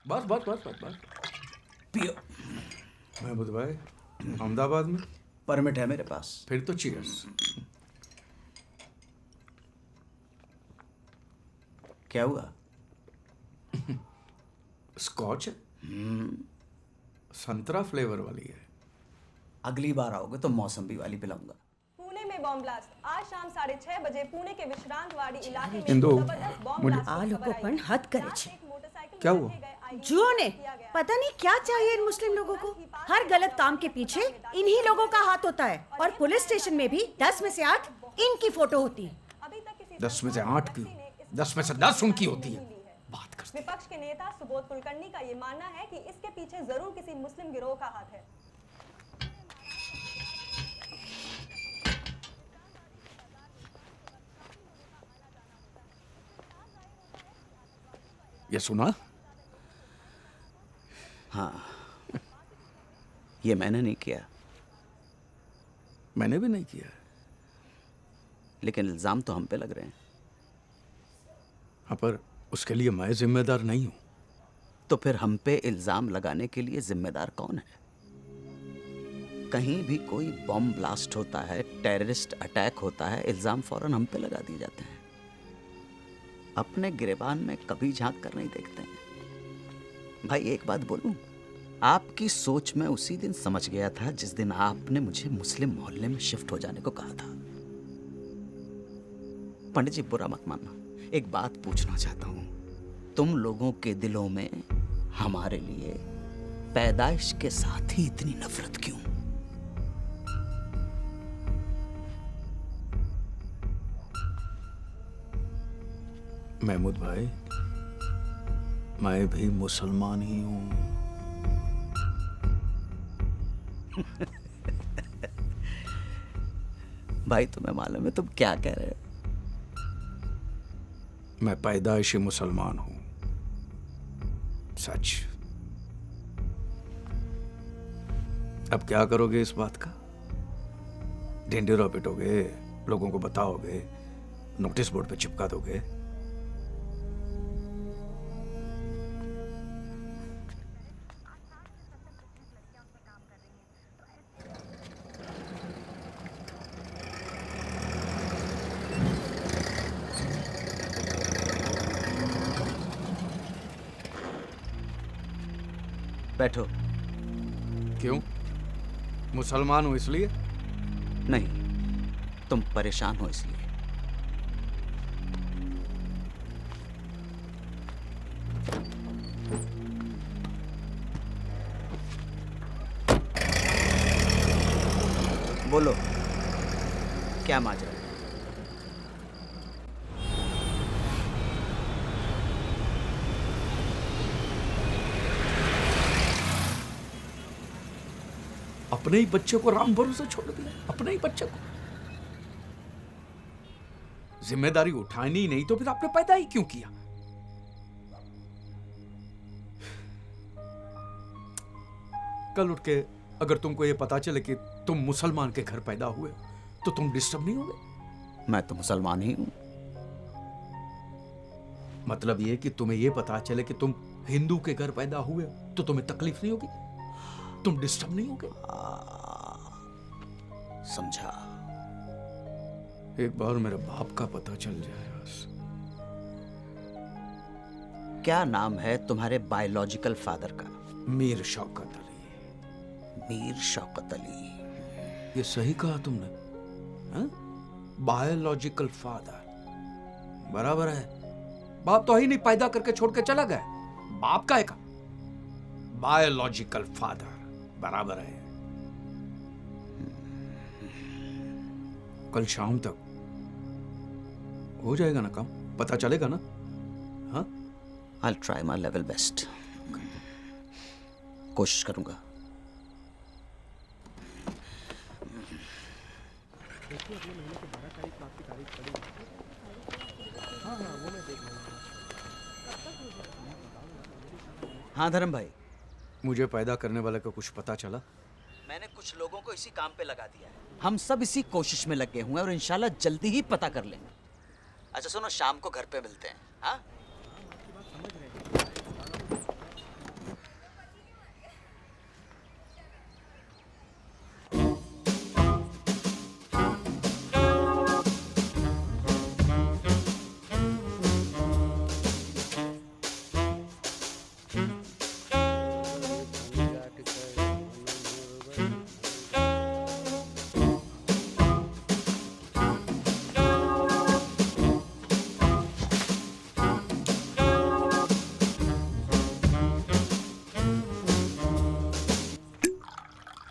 बस बस बस बस बस। पियो। महमूद भाई, अहमदाबाद में परमिट है मेरे पास। फिर तो चीयर्स। क्या हुआ? स्कॉच है, संतरा फ्लेवर वाली है। अगली बार आओगे तो मौसम्बी वाली पिलाऊंगा। पुणे में बॉम्ब ब्लास्ट। आज शाम 6:30 बजे पुणे के विश्रांतवाड़ी इलाके में इंदु, जबरदस्त बॉम्ब मुझे- ब्लास्ट આ की લોકો खबर आई પણ है। હદ કરે रात છે। एक मोटरसाइकिल क्या में हुआ? रखे गए आईईडी जुओ ने किया गया। पता नहीं क्या चाहिए इन मुस्लिम लोगों को। हर गलत काम के पीछे इन्हीं लोगों का हाथ होता है। और पुलिस स्टेशन में भी 10 में से 8 इनकी फोटो होती है। अभी तक किसी 10 में से संस्थान 8 या क्यों? व्यक्ति ने इस 10 में से 10 उनकी होती है। नहीं ली है। बात करते विपक्ष के नेता सुबोध कुलकर्णी का ये मानना है कि इसके पीछे जरूर किसी मुस्लिम गिरोह का हाथ है। ये सुना? हाँ, ये मैंने नहीं किया, मैंने भी नहीं किया। लेकिन इल्जाम तो हम पे लग रहे हैं। हाँ, पर उसके लिए मैं जिम्मेदार नहीं हूं। तो फिर हम पे इल्जाम लगाने के लिए जिम्मेदार कौन है? कहीं भी कोई बॉम्ब ब्लास्ट होता है, टेररिस्ट अटैक होता है, इल्जाम फौरन हम पे लगा दिए जाते हैं। अपने गिरेबान में कभी झांक कर नहीं देखते हैं। भाई एक बात बोलूं, आपकी सोच में उसी दिन समझ गया था जिस दिन आपने मुझे मुस्लिम मोहल्ले में शिफ्ट हो जाने को कहा था। पंडित जी बुरा मत मानना, एक बात पूछना चाहता हूं, तुम लोगों के दिलों में हमारे लिए पैदाइश के साथ ही इतनी नफरत क्यों? महमूद भाई, मैं भी मुसलमान ही हूं। भाई तुम्हें मालूम है तुम क्या कह रहे हो? मैं पैदाइशी मुसलमान हूं, सच। अब क्या करोगे इस बात का? ढिंढोरा पिटोगे, लोगों को बताओगे, नोटिस बोर्ड पे चिपका दोगे? बैठो। क्यों? मुसलमान हूं इसलिए? नहीं, तुम परेशान हो इसलिए। बोलो, क्या माजरा है? अपने ही बच्चे को राम भरोसे छोड़ दिया, अपने ही बच्चे को। जिम्मेदारी उठानी ही नहीं तो फिर आपने पैदा ही क्यों किया? कल उठ के अगर तुमको ये पता चले कि तुम मुसलमान के घर पैदा हुए हो तो तुम डिस्टर्ब नहीं होगे? मैं तो मुसलमान ही हूं। मतलब ये कि तुम्हें ये पता चले कि तुम हिंदू के घर पैदा हुए हो तो तुम्हें तकलीफ नहीं होगी? तुम डिस्टर्ब नहीं होगे? समझा। एक बार मेरे बाप का पता चल जाए बस। क्या नाम है तुम्हारे बायोलॉजिकल फादर का? मीर शौकत अली। मीर शौकत अली। ये सही कहा तुमने, हाँ? बायोलॉजिकल फादर बराबर है। बाप तो ही नहीं, पैदा करके छोड़ के चला गया। बाप का है का? बायोलॉजिकल फादर बराबर है। कल शाम तक हो जाएगा ना काम? पता चलेगा ना? हाँ, I'll try my level best. कोशिश करूंगा। हाँ धर्म भाई, मुझे पैदा करने वाले का कुछ पता चला? मैंने कुछ लोगों को इसी काम पे लगा दिया है। हम सब इसी कोशिश में लगे हुए हैं और इंशाल्लाह जल्दी ही पता कर लेंगे। अच्छा सुनो, शाम को घर पे मिलते हैं। हाँ,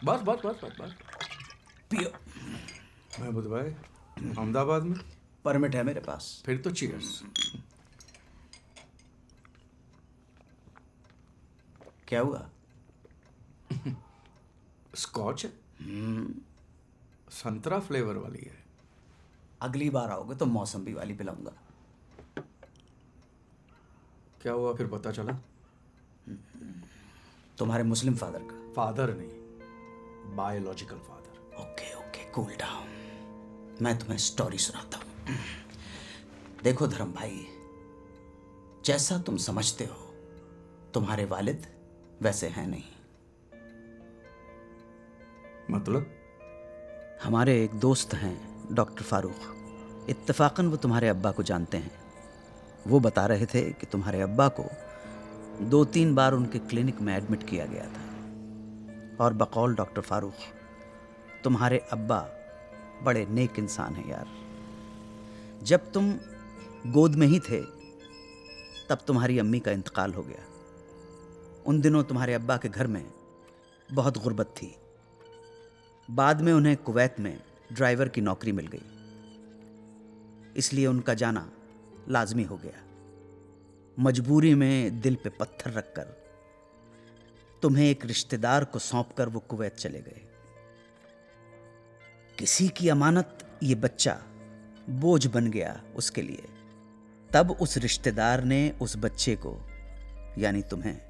बस बस बस बस बस। पियो। महमूद भाई अहमदाबाद में परमिट है मेरे पास। फिर तो चीयर्स। क्या हुआ? स्कॉच है, संतरा फ्लेवर वाली है। अगली बार आओगे तो मौसम्बी वाली पिलाऊंगा। क्या हुआ फिर पता चला? तुम्हारे मुस्लिम फादर का। फादर नहीं, biological father. Okay okay, cool down. मैं तुम्हें स्टोरी सुनाता हूँ। देखो धर्म भाई, जैसा तुम समझते हो तुम्हारे वालिद वैसे हैं नहीं। मतलब? हमारे एक दोस्त हैं डॉक्टर फारूक, इत्तेफाकन वो तुम्हारे अब्बा को जानते हैं। वो बता रहे थे कि तुम्हारे अब्बा को 2-3 बार उनके क्लिनिक में एडमिट किया गया था। और बकौल डॉक्टर फारूक, तुम्हारे अब्बा बड़े नेक इंसान हैं यार। जब तुम गोद में ही थे तब तुम्हारी अम्मी का इंतकाल हो गया। उन दिनों तुम्हारे अब्बा के घर में बहुत गुर्बत थी। बाद में उन्हें कुवैत में ड्राइवर की नौकरी मिल गई, इसलिए उनका जाना लाजमी हो गया। मजबूरी में दिल पे पत्थर रखकर तुम्हें एक रिश्तेदार को सौंपकर वो कुवैत चले गए। किसी की अमानत ये बच्चा बोझ बन गया उसके लिए। तब उस रिश्तेदार ने उस बच्चे को, यानी तुम्हें,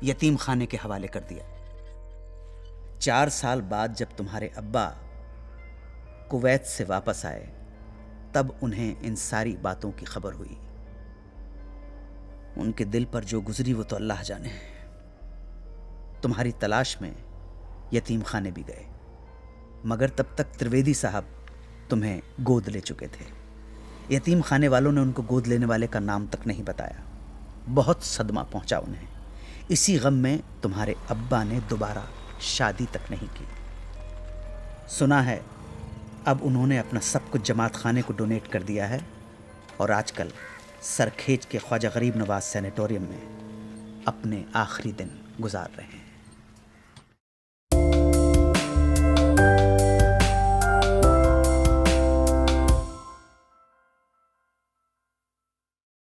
यतीम खाने के हवाले कर दिया। 4 साल बाद जब तुम्हारे अब्बा कुवैत से वापस आए तब उन्हें इन सारी बातों की खबर हुई। उनके दिल पर जो गुजरी वो तो अल्लाह जाने। तुम्हारी तलाश में यतीम खाने भी गए, मगर तब तक त्रिवेदी साहब तुम्हें गोद ले चुके थे। यतीम खाने वालों ने उनको गोद लेने वाले का नाम तक नहीं बताया। बहुत सदमा पहुंचा उन्हें। इसी गम में तुम्हारे अब्बा ने दोबारा शादी तक नहीं की। सुना है अब उन्होंने अपना सब कुछ जमात खाने को डोनेट कर दिया है और आजकल सरखेज के ख्वाजा गरीब नवाज सैनेटोरियम में अपने आखिरी दिन गुजार रहे हैं।